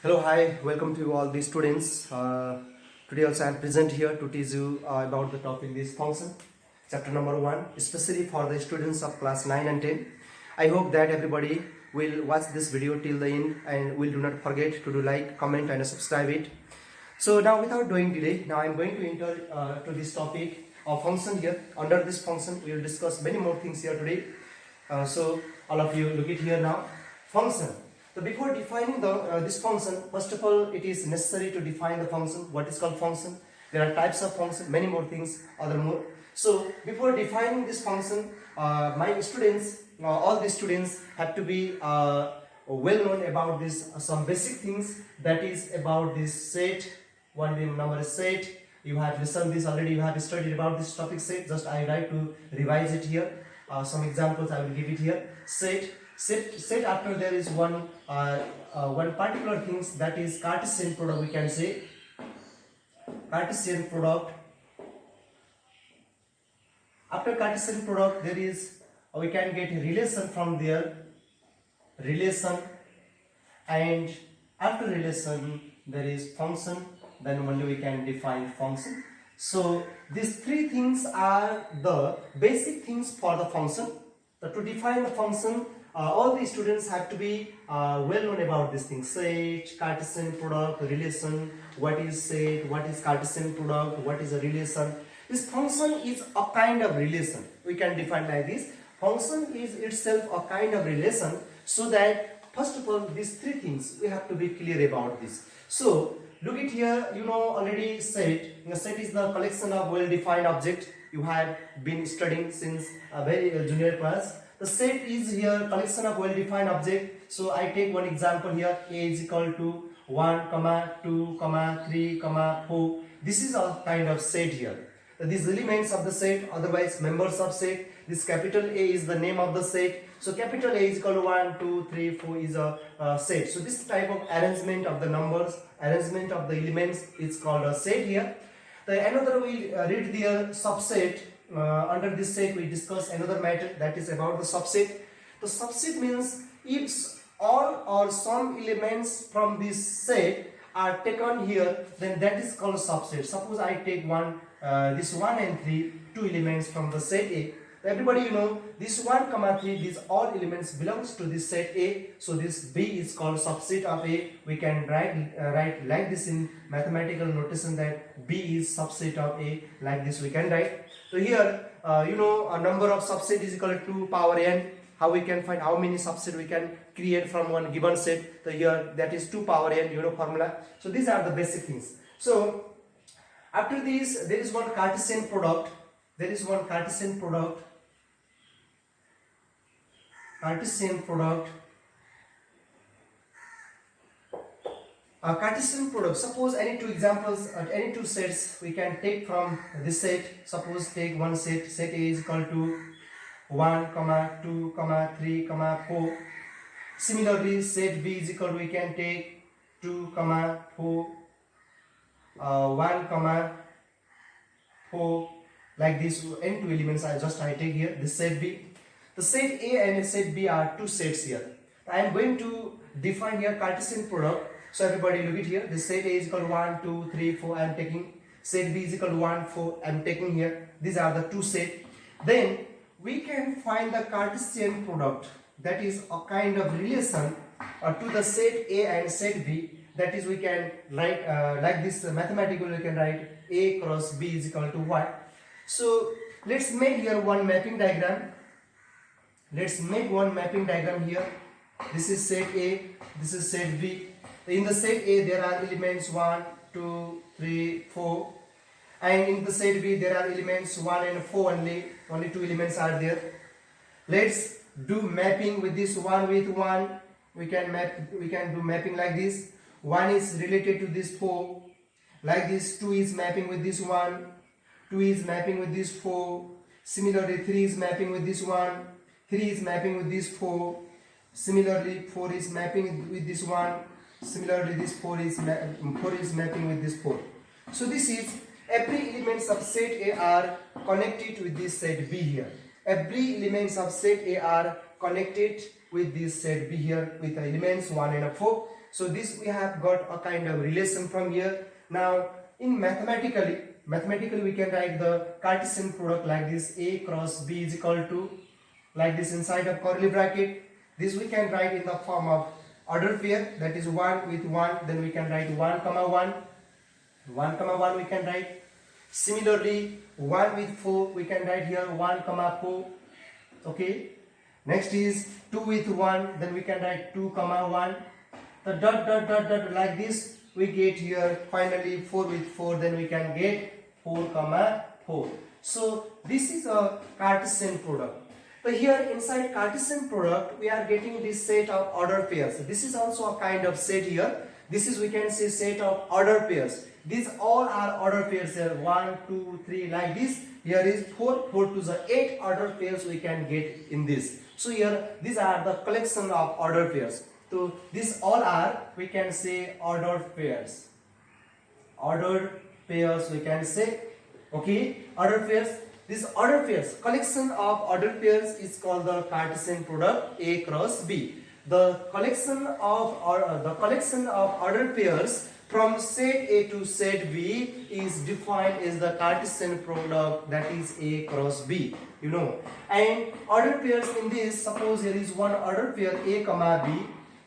Hello, hi, welcome to all the students. Today also I am present here to teach you about the topic this function, chapter number 1, especially for the students of class 9 and 10. I hope that everybody will watch this video till the end and will do not forget to do like, comment and subscribe it. So now without doing delay, now I am going to enter to this topic of function here. Under this function we will discuss many more things here today. So all of you look it here now. Function. So before defining this function, first of all, it is necessary to define the function. What is called function? There are types of function, many more things, other more. So before defining this function, my students, all the students have to be well known about this. Some basic things, that is about this set. One number is set. You have listened this already. You have studied about this topic set. Just I like to revise it here. Some examples I will give it here. Set after there is one particular things, that is Cartesian product. We can say Cartesian product. After Cartesian product there is we can get relation from there, relation, and after relation there is function. Then only we can define function. So these three things are the basic things for the function. So to define the function, all the students have to be well known about these things: set, Cartesian product, relation. What is set? What is Cartesian product? What is a relation? This function is a kind of relation. We can define like this: function is itself a kind of relation. So that first of all, these three things we have to be clear about this. So look it here. You know already set. Set is the collection of well-defined object. You have been studying since a very junior class. The set is here collection of well-defined object. So I take one example here. A is equal to 1, 2, 3, 4. This is a kind of set here. These elements of the set, otherwise members of set. This capital A is the name of the set. So capital A is equal to 1, 2, 3, 4 is a set. So this type of arrangement of the numbers, arrangement of the elements is called a set here. Another we read the subset. Under this set we discuss another matter, that is about the subset. The subset means if all or some elements from this set are taken here, then that is called a subset. Suppose I take this 1 and 3, two elements from the set A. Everybody you know this 1, 3, these all elements belongs to this set A. So this B is called subset of A. We can write like this in mathematical notation, that B is subset of A. Like this we can write. So here you know a number of subset is equal to power n. How we can find how many subset we can create from one given set? So here that is 2 power n, you know formula. So these are the basic things. So after this there is one Cartesian product. There is one Cartesian product. Cartesian product. Cartesian product. Suppose any two examples, any two sets we can take from this set. Suppose take one set. Set A is equal to 1, 2, 3, 4. Similarly, set B is equal to, we can take 2, 4, 1, 4. Like this, n two elements I take here. This set B. The set A and set B are two sets here. I am going to define here Cartesian product. So everybody look it here. This set A is equal to 1, 2, 3, 4. I am taking. Set B is equal to 1, 4. I am taking here. These are the two sets. Then we can find the Cartesian product. That is a kind of relation to the set A and set B. That is, we can write like this mathematically. We can write A cross B is equal to what? So let's make here one mapping diagram. Let's make one mapping diagram here. This is set A. This is set B. In the set A there are elements 1, 2, 3, 4, and in the set B there are elements 1 and 4 only. Only two elements are there. Let's do mapping with this 1 with 1. We can do mapping like this. 1 is related to this 4. Like this, 2 is mapping with this 1. 2 is mapping with this 4. Similarly, 3 is mapping with this 1. 3 is mapping with this 4. Similarly, 4 is mapping with this 1. Similarly, this 4 is mapping with this 4. So this is every elements of set A are connected with this set B here. Every elements of set A are connected with this set B here with the elements 1 and 4. So this we have got a kind of relation from here. Now in mathematically we can write the Cartesian product like this: A cross B is equal to, like this, inside of curly bracket. This we can write in the form of order pair, that is 1 with 1, then we can write 1 comma 1, 1 comma 1 we can write. Similarly 1 with 4 we can write here 1 comma 4. Okay, next is 2 with 1, then we can write 2 comma 1. The dot dot dot dot like this we get here. Finally 4 with 4, then we can get 4 comma 4. So this is a Cartesian product. So here inside Cartesian product we are getting this set of order pairs. This is also a kind of set here. This is, we can say, set of order pairs. These all are order pairs here. 1, 2, 3 like this. Here is 4, 4 to the 8 order pairs we can get in this. So here these are the collection of order pairs. So these all are, we can say, ordered pairs. Ordered pairs we can say. Okay, ordered pairs. This ordered pairs, collection of ordered pairs is called the Cartesian product A cross B. The collection of ordered pairs from set A to set B is defined as the Cartesian product, that is A cross B. You know, and ordered pairs in this, suppose here is one ordered pair A comma B.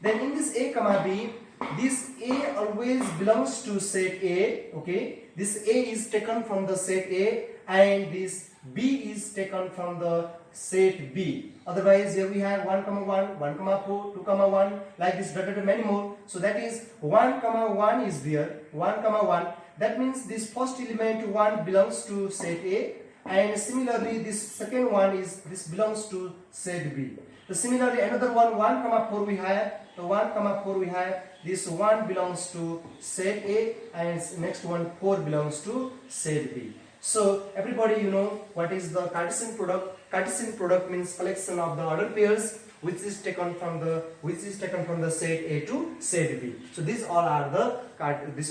Then in this A comma B, this A always belongs to set A. Okay, this A is taken from the set A and this B is taken from the set B. Otherwise here we have 1 comma 1, 1 comma 4, 2 comma 1, like this, many more. So that is 1 comma 1 is there, 1 comma 1. That means this first element 1 belongs to set A, and similarly this second one is, this belongs to set B. So similarly another one, 1 comma 4 we have. So 1 comma 4 we have, this 1 belongs to set A and next one 4 belongs to set B. So everybody, you know what is the Cartesian product. Cartesian product means collection of the order pairs which is taken from the set A to set B. So these all are the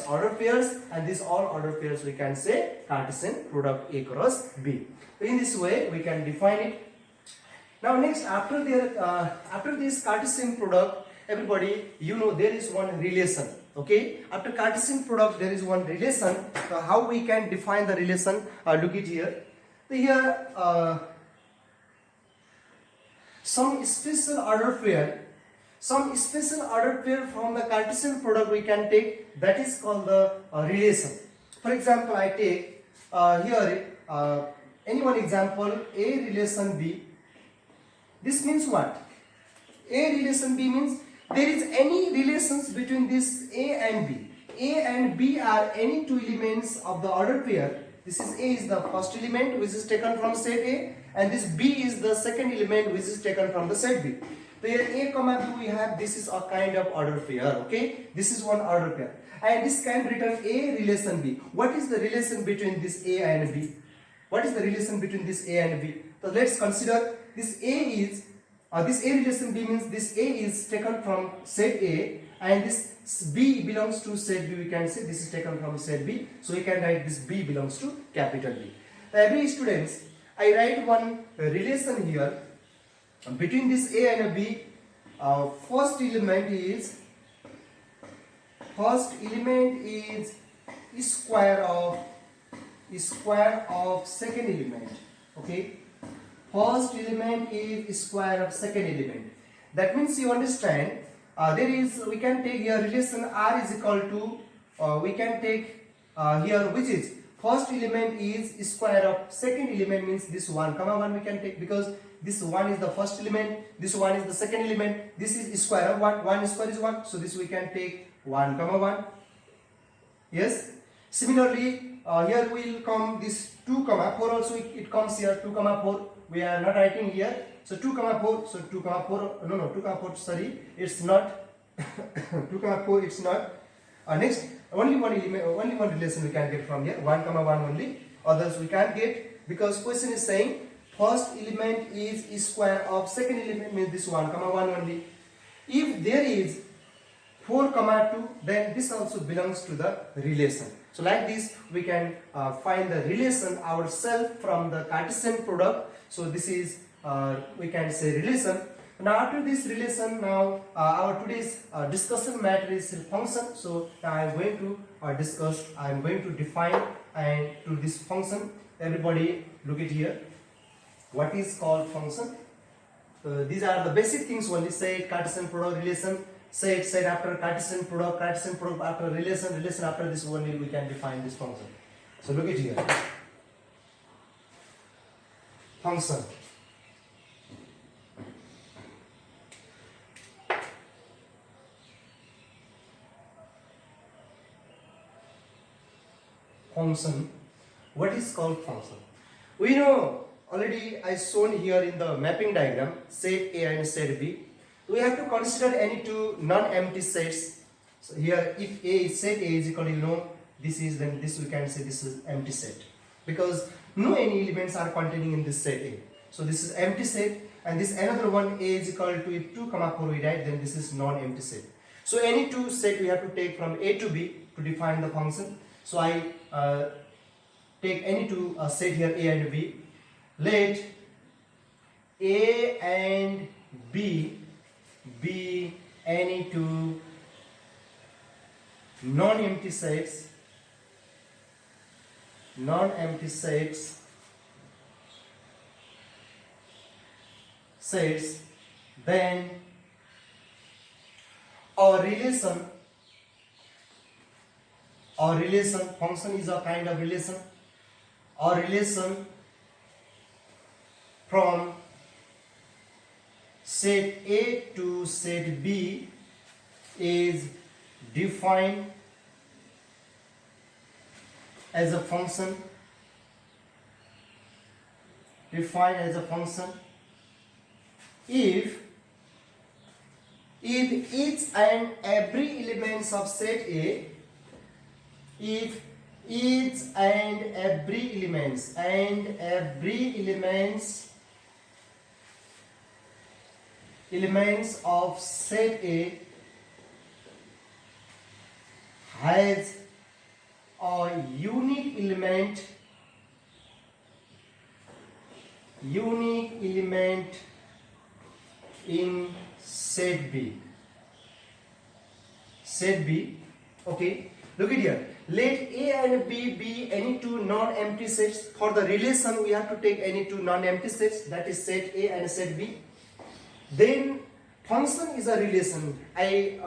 order pairs, and these all order pairs we can say Cartesian product A cross B. In this way we can define it. Now next, after this Cartesian product, everybody, you know, there is one relation. Okay, after Cartesian product there is one relation. So how we can define the relation? Look it here. So here some special order pair from the Cartesian product we can take, that is called the relation. For example, I take here any one example, A relation B. This means what? A relation B means there is any relations between this A and B. A and B are any two elements of the order pair. This is A is the first element which is taken from set A, and this B is the second element which is taken from the set B. So here A comma B we have, this is a kind of order pair. Okay, this is one order pair, and this can return A relation B. What is the relation between this A and B? What is the relation between this A and B? So let's consider this A is this A relation B means this A is taken from set A and this B belongs to set B. We can say this is taken from set B. So we can write this B belongs to capital B. Every students, I write one relation here between this A and B. First element is square of second element. Okay. First element is square of second element. That means you understand we can take here relation R is equal to we can take here which is first element is square of second element, means this 1 comma 1 we can take, because this 1 is the first element, this 1 is the second element, this is square of 1 square is 1, so this we can take 1 comma 1. Yes. Similarly here will come this 2 comma 4 also, it comes here 2 comma 4. We are not writing here. So 2 comma 4. So 2 comma 4. No, 2 comma 4. Sorry, it's not. 2 comma 4. It's not. Next, only one element, only one relation we can get from here. 1 comma 1 only. Others we can't get, because question is saying first element is square of second element, means this 1 comma 1 only. If there is 4 comma 2, then this also belongs to the relation. So like this we can find the relation ourselves from the Cartesian product. So this is we can say relation. Now after this relation, now our today's discussion matter is function. So now I am going to discuss, I am going to define and to this function. Everybody look at here. What is called function? These are the basic things only: set, Cartesian product, relation, set after Cartesian product after relation after this only we can define this function. So look at here. Function. Function. What is called function? We know already I shown here in the mapping diagram set A and set B. We have to consider any two non-empty sets. So here if A is set A is equal to, you know, this is, then this we can say this is empty set, because no any elements are containing in this set A. So this is empty set, and this another one A is equal to, if 2, 4 we write, then this is non-empty set. So any two set we have to take from A to B to define the function. So I take any two set here A and B. Let A and B be any two non-empty sets, then our relation function is a kind of relation. Our relation from set A to set B is defined as a function, if each and every elements of set A, if each and every elements of set A has a unique element in set B. Okay, look at here. Let A and B be any two non-empty sets. For the relation we have to take any two non-empty sets, that is set A and set B. Then function is a relation. I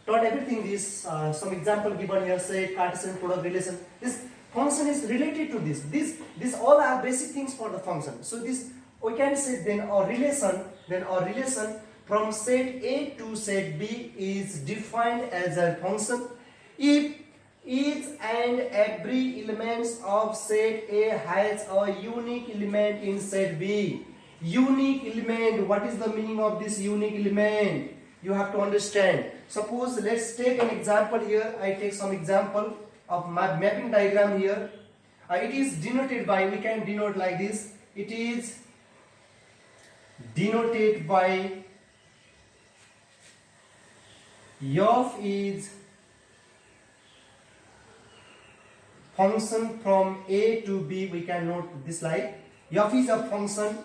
taught everything this, some example given here, say Cartesian product relation. This function is related to this. This all are basic things for the function. So this we can say then our relation from set A to set B is defined as a function if each and every elements of set A has a unique element in set B. Unique element, what is the meaning of this unique element? You have to understand. Suppose let's take an example here. I take some example of my mapping diagram here. It is denoted by, we can denote like this. It is denoted by F is function from A to B. We can note this like F is a function.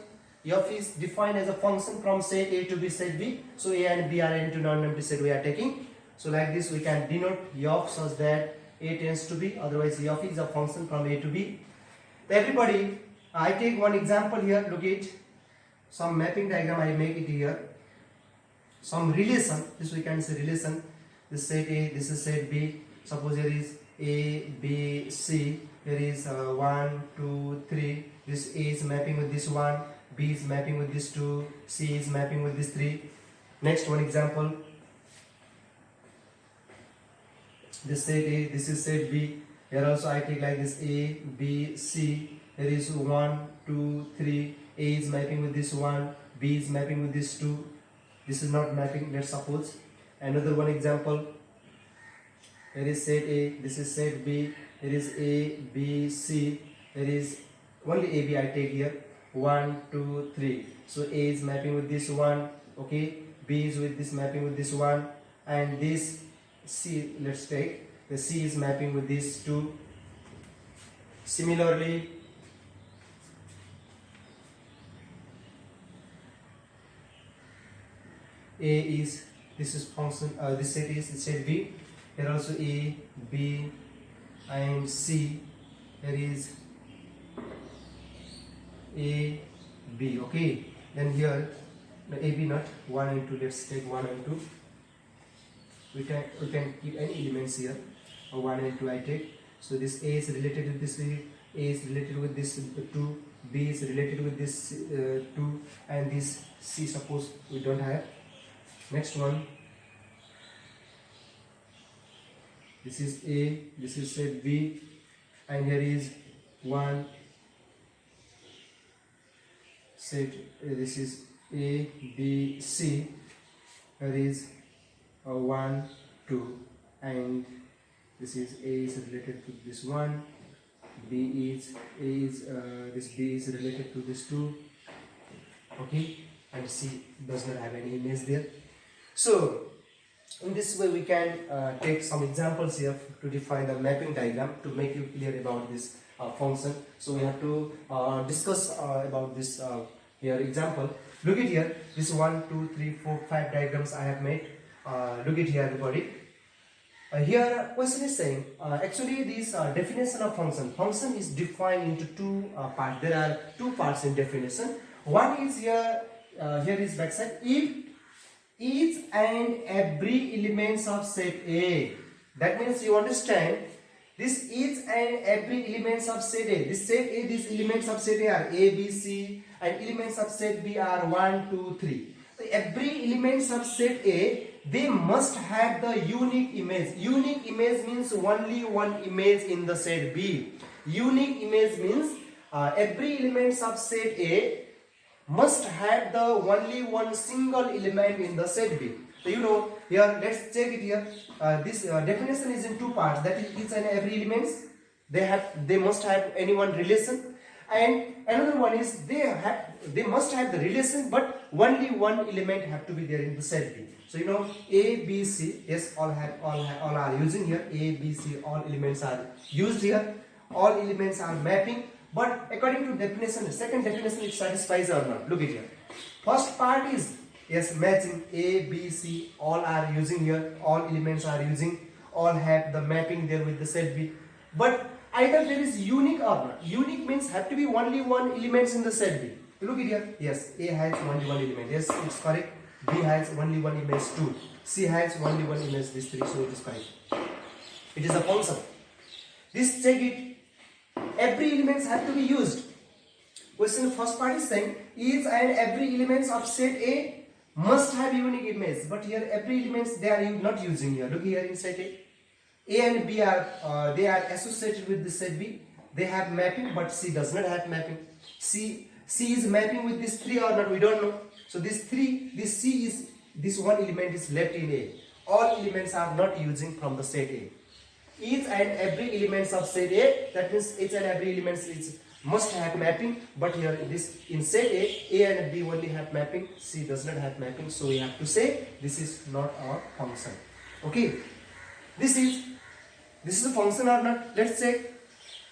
F is defined as a function from set A to B, set B. So A and B are into non-empty set we are taking. So like this we can denote F such that A tends to B. Otherwise F is a function from A to B. Everybody, I take one example here. Look at some mapping diagram. I make it here. Some relation. This we can say relation. This set A. This is set B. Suppose here is A, B, C. Here is 1, 2, 3. This A is mapping with this one. B is mapping with this 2, C is mapping with this 3. Next one example. This set A, this is set B. Here also I take like this A, B, C. Here is 1, 2, 3. A is mapping with this 1, B is mapping with this 2. This is not mapping, let's suppose. Another one example. Here is set A, this is set B. Here is A, B, C. Here is only A, B I take here. 1, 2, 3. So A is mapping with this one, okay. B is with this mapping with this one, and this C, let's take the C is mapping with these 2. Similarly, A is, this is function, this set is set B. Here also A, B and C. Here is A, B. Okay. Then here the A, B not 1 and 2. Let's take 1 and 2. We can keep any elements here. 1 and 2 I take. So this A is related with this A is related with this 2, B is related with this 2, and this C suppose we don't have. Next one, this is A, this is set B, and here is 1 set, this is A, B, C, here is 1, 2, and this is A is related to this 1, B is this B is related to this 2, okay, and C does not have any image there. So in this way we can take some examples here to define the mapping diagram to make you clear about this function. So we have to discuss about this here example. Look at here, this 1, 2, 3, 4, 5 diagrams I have made. Look at here everybody. Here question is saying actually this definition of function is defined into two parts. There are two parts in definition. One is here is backside, if each and every elements of set A. That means you understand this each and every elements of set A. This set A, these elements of set A are A, B, C, and elements of set B are 1, 2, 3. So every elements of set A, they must have the unique image. Unique image means only one image in the set B. Unique image means every elements of set A must have the only one single element in the set B. So you know here, let's check it here. This definition is in two parts. That is each and every elements they must have any one relation, and another one is they must have the relation, but only one element have to be there in the set B. So you know A, B, C, yes, all are using here. A, B, C, all elements are used here. All elements are mapping. But according to definition, the second definition, it satisfies or not. Look at here. First part is yes, matching. A, B, C, all are using here. All elements are using. All have the mapping there with the set B. But either there is unique or not. Unique means have to be only one elements in the set B. Look at here. Yes, A has only one element. Yes, it's correct. B has only one image 2. C has only one image this 3. So it is correct. It is a function. This check it. Every elements have to be used. Question first part is saying each and every elements of set A must have unique image. But here every elements they are not using here. Look here in set A. A and B are they are associated with the set B. They have mapping, but C does not have mapping. C is mapping with this 3 or not, we don't know. So this C is, this one element is left in A. All elements are not using from the set A. Each and every elements of set A, that means each and every elements is must have mapping, but here in set A and B only have mapping, C does not have mapping, so we have to say this is not our function. Okay, this is a function or not? Let's check.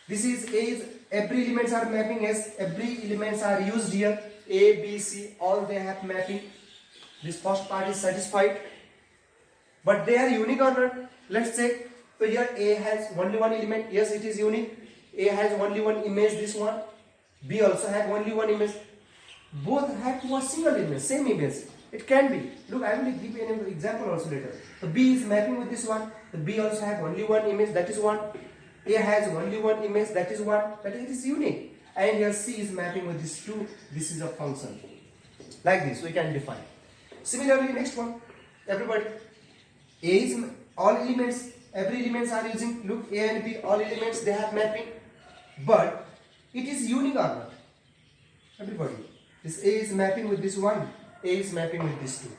This is A is every elements are mapping, yes, every elements are used here. A, B, C, all they have mapping. This first part is satisfied, but they are unique or not? Let's check. So here A has only one element, yes, it is unique. A has only one image, this one. B also have only one image. Both have one single image, same image. It can be. Look, I will give you an example also later. So B is mapping with this one. The B also have only one image, that is one. A has only one image, that is one. But it is unique. And here C is mapping with this 2. This is a function. Like this, we can define. Similarly, next one. Everybody. A is all elements. Every elements are using, look, A and B, all elements they have mapping, but it is unique or not? Everybody, this A is mapping with this one, A is mapping with this 2.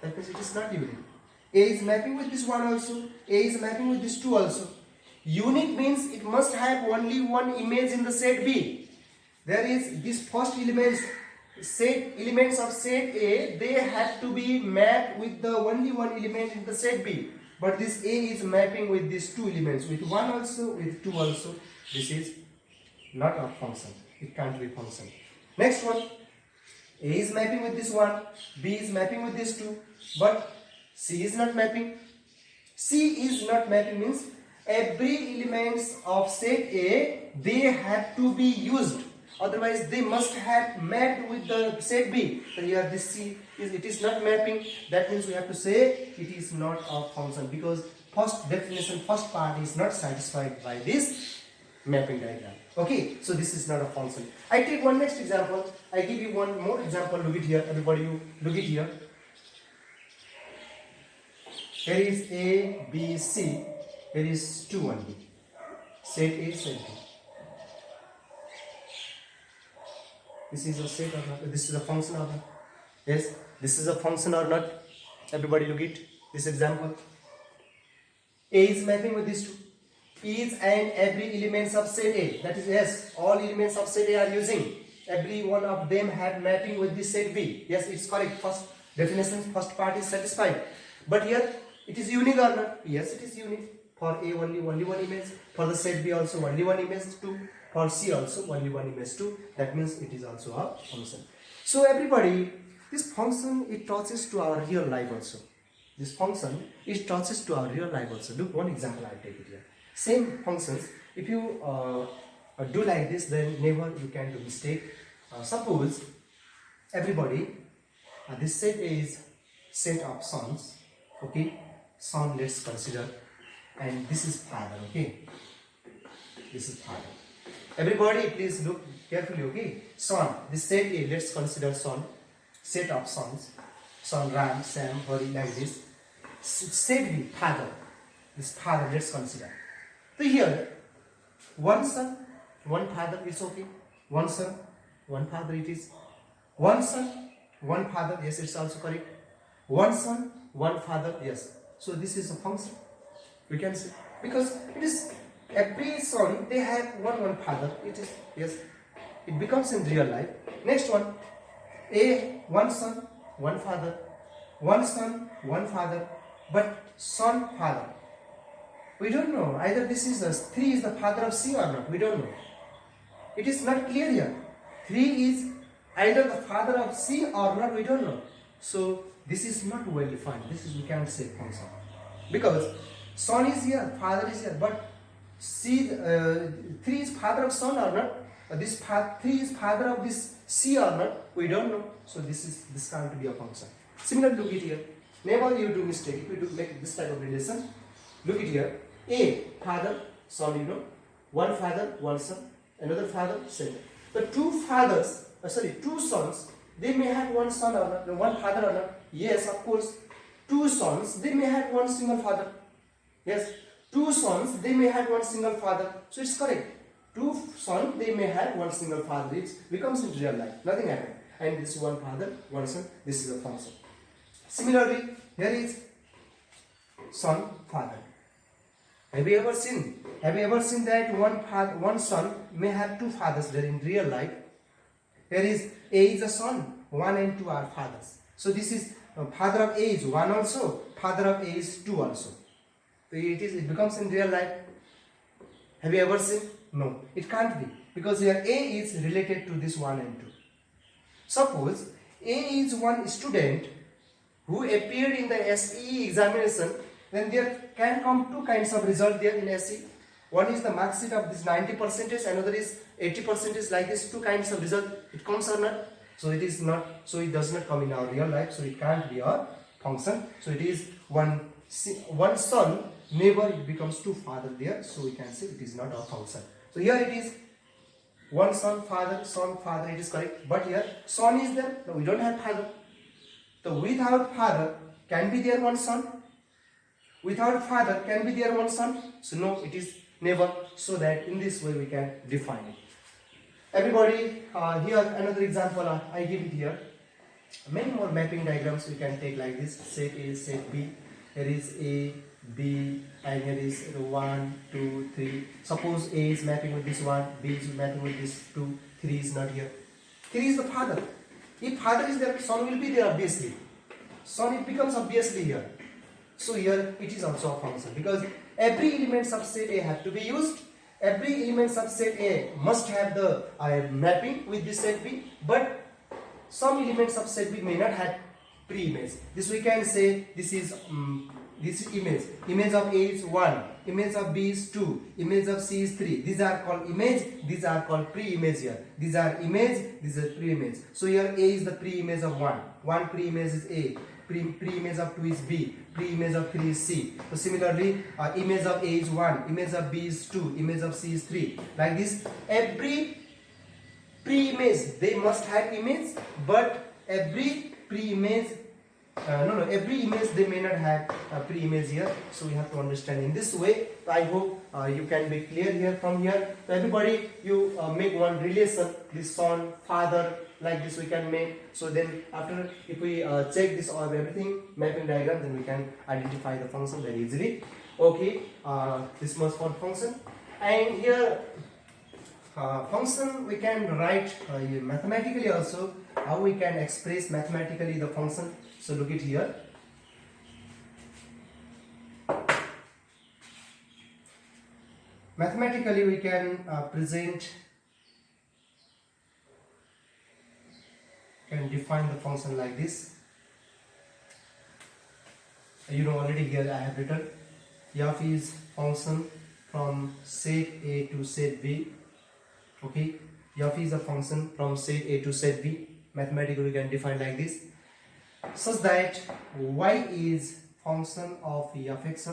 That means it is not unique. A is mapping with this one also, A is mapping with this 2 also. Unique means it must have only one image in the set B. There is this first elements of set A, they have to be mapped with the only one element in the set B. But this A is mapping with these 2 elements, with 1 also, with 2 also. This is not a function. It can't be function. Next one. A is mapping with this one, B is mapping with this two, but C is not mapping. C is not mapping means every elements of set A, they have to be used. Otherwise, they must have mapped with the set B. So here this C is not mapping. That means we have to say it is not a function, because first definition, first part is not satisfied by this mapping diagram. Okay, so this is not a function. I take one next example. I give you one more example. Look it here, everybody. You look it here. Here is A, B, C. Here is 2 only. Set A, set B. This is a set or not? This is a function or not? Yes, this is a function or not? Everybody look at this example. A is mapping with these two. Each and every elements of set A. That is, yes, all elements of set A are using. Every one of them have mapping with the set B. Yes, it's correct. First definition, first part is satisfied. But here, it is unique or not? Yes, it is unique. For A only one image. For the set B also only one image 2. For C also only one image 2. That means it is also a function. So everybody, this function, it touches to our real life also. This function, it touches to our real life also. Look, one example I take it here. Same functions. If you do like this, then never you can do mistake. Suppose everybody, this set is set of sons. Okay, son, let's consider, and this is father. Okay, this is father. Everybody, please look carefully. Okay, son. This set A. Let's consider son. Set of sons. Son, Ram, Sam, Hari, like this. Set B, father. This father. Let's consider. So here, one son, one father. It's okay. One son, one father. It is. One son, one father. Yes, it's also correct. One son, one father. Yes. So this is a function. We can say, because it is every son, they have one father. It is, yes, it becomes in real life. Next one, A, one son, one father. One son, one father. But son, father. We don't know either this is 3 is the father of C or not. We don't know. It is not clear here. 3 is either the father of C or not. We don't know. So this is not well defined. This is, we can't say function, because son is here, father is here, but C 3 is father of son or not. This 3 is father of this C or not. We don't know. So this can't be a function. Similarly, look at here. Never you do mistake if you do make this type of relation. Look at here. A, father, son, you know. One father, one son. Another father, second. The two fathers, two sons, they may have one son or not, one father or not. Yes, of course. Two sons, they may have one single father. Yes. Two sons, they may have one single father. So it's correct. Two sons, they may have one single father. It becomes in real life. Nothing happened. And this one father, one son. This is a function. Similarly, here is son, father. Have you ever seen that one son may have two fathers there in real life? Here is A is a son, 1 and 2 are fathers. So this is father of A is 1 also, father of A is 2 also. So it becomes in real life. Have you ever seen? No, it can't be, because here A is related to this 1 and 2. Suppose A is one student who appeared in the SE examination, then there can come two kinds of result there in SE. One is the mark sheet of this 90%, another is 80%, like this, two kinds of result. It comes or not? So it is not, so it does not come in our real life, so it can't be a function. So it is one son, never it becomes two father there, so we can say it is not a function. So here it is one son, father, it is correct. But here son is there, no, we don't have father. So without father, can be there one son? Without father, can be there one son? So no, it is never. So that in this way we can define it. Everybody, here another example I give it here. Many more mapping diagrams we can take like this. Set A, set B. Here is A, B, and here is 1, 2, 3. Suppose A is mapping with this 1, B is mapping with this 2, 3 is not here. 3 is the father. If father is there, son will be there obviously. Son, it becomes obviously here. So here it is also a function, because every element of set A have to be used. Every element of set A must have the mapping with this set B. But some elements of set B may not have pre-image. This we can say this is image. Image of A is 1, image of B is 2, image of C is 3. These are called image, these are called pre-image here. These are image, these are pre-image. So here A is the pre-image of 1. 1 pre-image is A. Pre-image of 2 is B, pre-image of 3 is C. So similarly, image of A is 1, image of B is 2, image of C is 3. Like this, every pre-image they must have image, but every pre-image every image they may not have a pre-image here. So we have to understand in this way. So I hope you can be clear here from here. So everybody, you make one relation, this son, father, like this we can make. So then after, if we check this or everything, mapping diagram, then we can identify the function very easily. Okay, this much for function. And here function we can write mathematically also, how we can express mathematically the function. So look it here. Mathematically we can define the function like this. You know already here I have written f is function from set A to set B. Okay, f is a function from set A to set B. Mathematically we can define like this, such that y is function of f(x).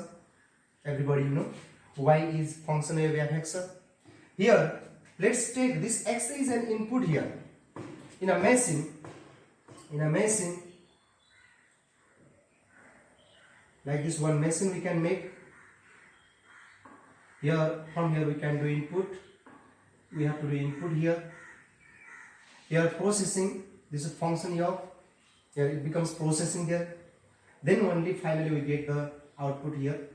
Everybody you know y is function of f(x). Here let's take this x is an input here. In a machine like this, one machine we can make. Here, from here we can do input. We have to do input here. Here processing, this is function of, here it becomes processing here. Then only finally we get the output here.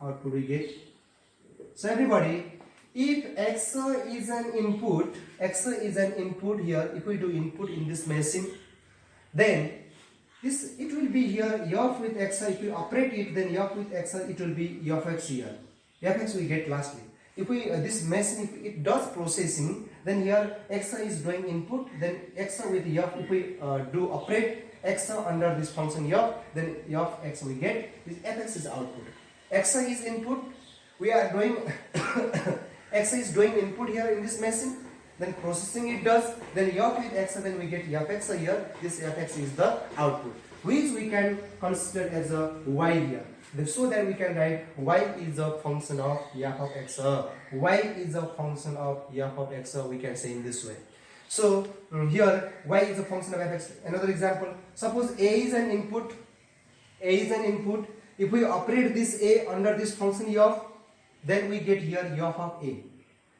Output we get. So everybody, if x is an input here, if we do input in this machine, then this, it will be here f with x. If we operate it, then f with x, it will be f(x) here. F(x) we get lastly. If we this machine, if it does processing, then here x is doing input, then x with f. If we do operate x under this function f, then f(x) we get. This f(x) is output. X is input. We are doing x is doing input here in this machine. Then processing it does, then f with x, then we get f(x) here. This f(x) is the output, which we can consider as a y here. So that we can write y is a function of f of x. Y is a function of f of x. We can say in this way. So here y is a function of f(x). Another example, suppose a is an input. A is an input. If we operate this a under this function f, then we get here f of a.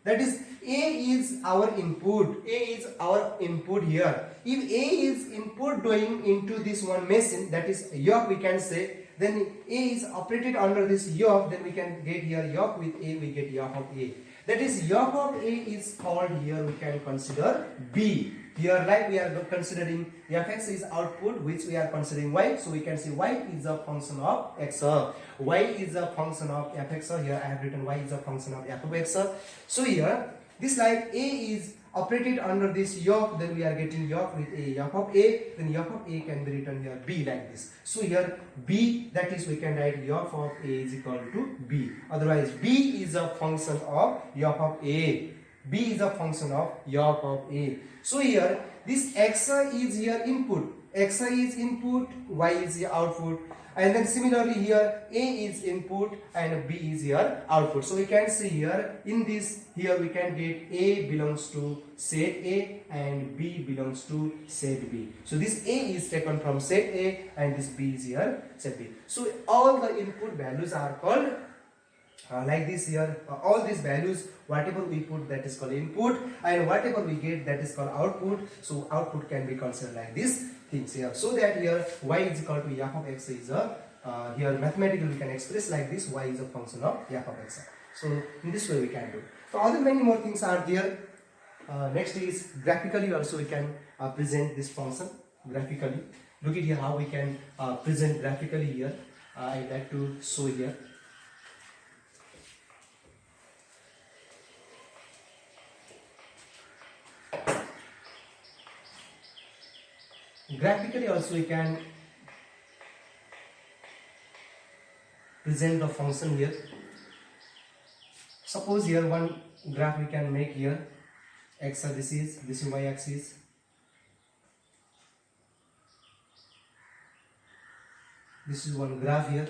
That is, a is our input. A is our input here. If a is input doing into this one machine, that is f, we can say, then a is operated under this f, then we can get here f with a, we get f of a. That is, f of a is called here, we can consider b. Here, like we are considering f(x) is output, which we are considering y, so we can say y is a function of x. Y is a function of f(x). Here I have written y is a function of f of x. So here, this like a is operated under this f, then we are getting f with a, f of a, then f of a can be written here b like this. So here b, that is we can write f of a is equal to b. Otherwise b is a function of f of a. B is a function of f of a. So here this x is here input. X is input, y is the output. And then similarly here a is input and b is here output. So we can see here in this, here we can get a belongs to set A and b belongs to set B. So this a is taken from set A and this b is here set B. So all the input values are called like this here. All these values, whatever we put, that is called input, and whatever we get, that is called output. So output can be considered like this things here. So that here y is equal to f of x is a here mathematically we can express like this, y is a function of f of x. So in this way we can do. So other many more things are there. Next is graphically also we can present this function graphically. Look at here how we can present graphically here. I like to show here. graphically also we can present the function here. Suppose here one graph we can make here. X this is y axis. This is one graph here.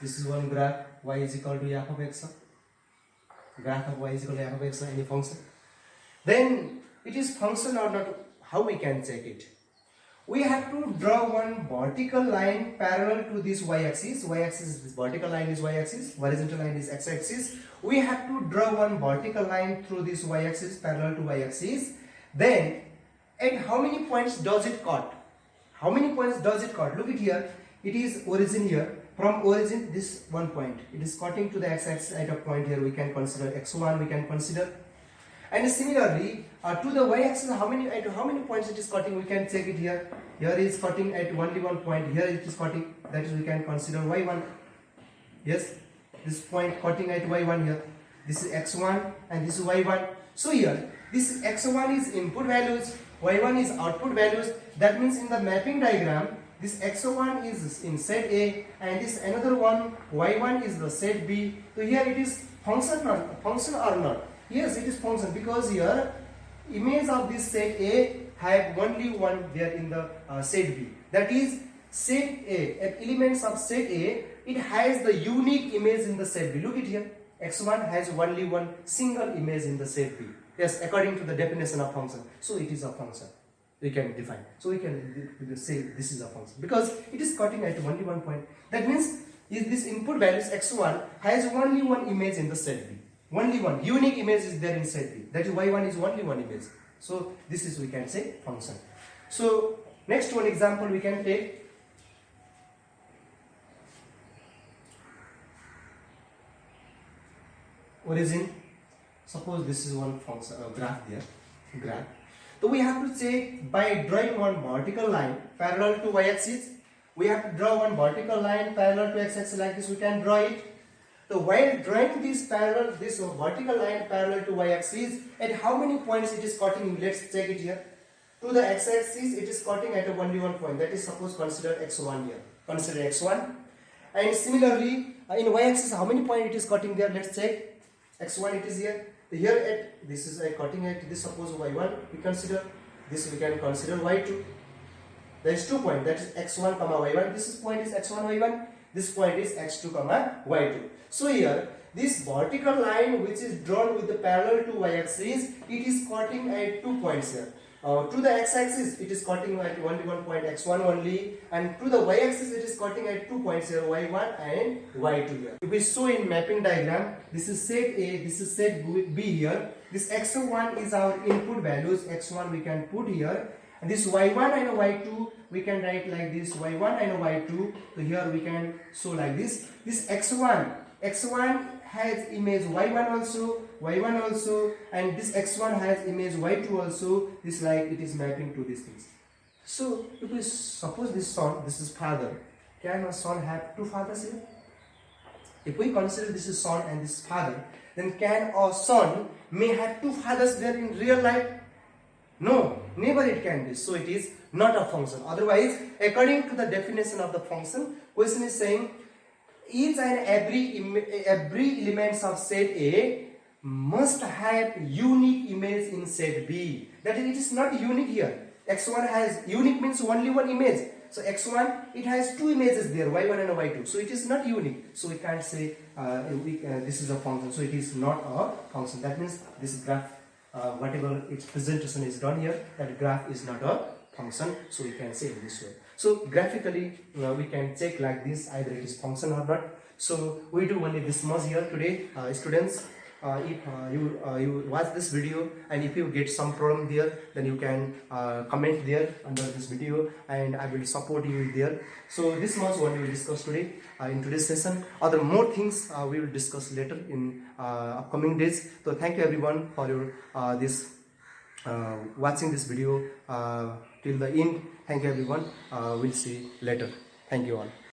This is one graph. Y is equal to f of x. Graph of y is equal to f of x, any function. Then it is function or not. How we can check it? We have to draw one vertical line parallel to this y axis. Y axis, this vertical line is y axis, horizontal line is x axis. We have to draw one vertical line through this y axis parallel to y axis. Then at how many points does it cut? How many points does it cut? Look at here. It is origin here. From origin, this one point. It is cutting to the x axis at a point here. We can consider x1. We can consider. And similarly, to the y-axis, how many points it is cutting? We can check it here. Here it is cutting at only one point. Here it is cutting. That is, we can consider y1. Yes, this point cutting at y1 here. This is x1 and this is y1. So here, this x1 is input values, y1 is output values. That means in the mapping diagram, this x1 is in set A and this another one y1 is the set B. So here it is function or not? Yes, it is function because here image of this set A have only one there in the set B. That is set A, elements of set A, it has the unique image in the set B. Look at here, x1 has only one single image in the set B. Yes, according to the definition of function. So it is a function. We can define. So we can say this is a function because it is cutting at only one point. That means if this input values x1 has only one image in the set B. Only one unique image is there in set B. That is y1 is only one image. So this is, we can say, function. So next one example we can take. Origin. Suppose this is one function graph there. Graph. So we have to check by drawing one vertical line parallel to y-axis. We have to draw one vertical line parallel to x-axis like this. We can draw it. So while drawing this vertical line parallel to y-axis, at how many points it is cutting? Let's check it here. To the x-axis, it is cutting at only one point. That is, suppose consider x1 here. Consider x1. And similarly, in y-axis, how many points it is cutting there? Let's check. x1 it is here. Here at this is cutting at this. Suppose y1 we consider. This we can consider y2. There is 2 points. That is x1 comma y1. This point is x1 y1. This point is x2 comma y2. So here this vertical line which is drawn with the parallel to y-axis, it is cutting at 2 points here. To the x-axis it is cutting at only one point x1 only, and to the y-axis it is cutting at 2 points here y1 and y2 here. If we show in mapping diagram, this is set A, this is set B here. This x1 is our input values, x1 we can put here. And this y1 and y2 we can write like this, y1 and y2. So here we can show like this. This x1 has image y1 also, and this x1 has image y2 also. This like it is mapping to these things. So if we suppose this son, this is father, can a son have two fathers here? If we consider this is son and this is father, then can a son may have two fathers there in real life? No, never it can be. So it is not a function. Otherwise, according to the definition of the function, question is saying each and every elements of set A must have unique image in set B. That is, it is not unique here. X1 has unique means only one image. So X1 it has two images there, y1 and y2. So it is not unique. So we can't say this is a function. So it is not a function. That means this graph, whatever its presentation is done here, that graph is not a function. So we can say in this way. So graphically we can check like this, either it is function or not. So we do only this much here today, students. If you watch this video and if you get some problem there, then you can comment there under this video and I will support you there. So this much what we will discuss today in today's session. Other more things we will discuss later in upcoming days. So thank you everyone for your watching this video till the end. Thank you everyone. We'll see later. Thank you all.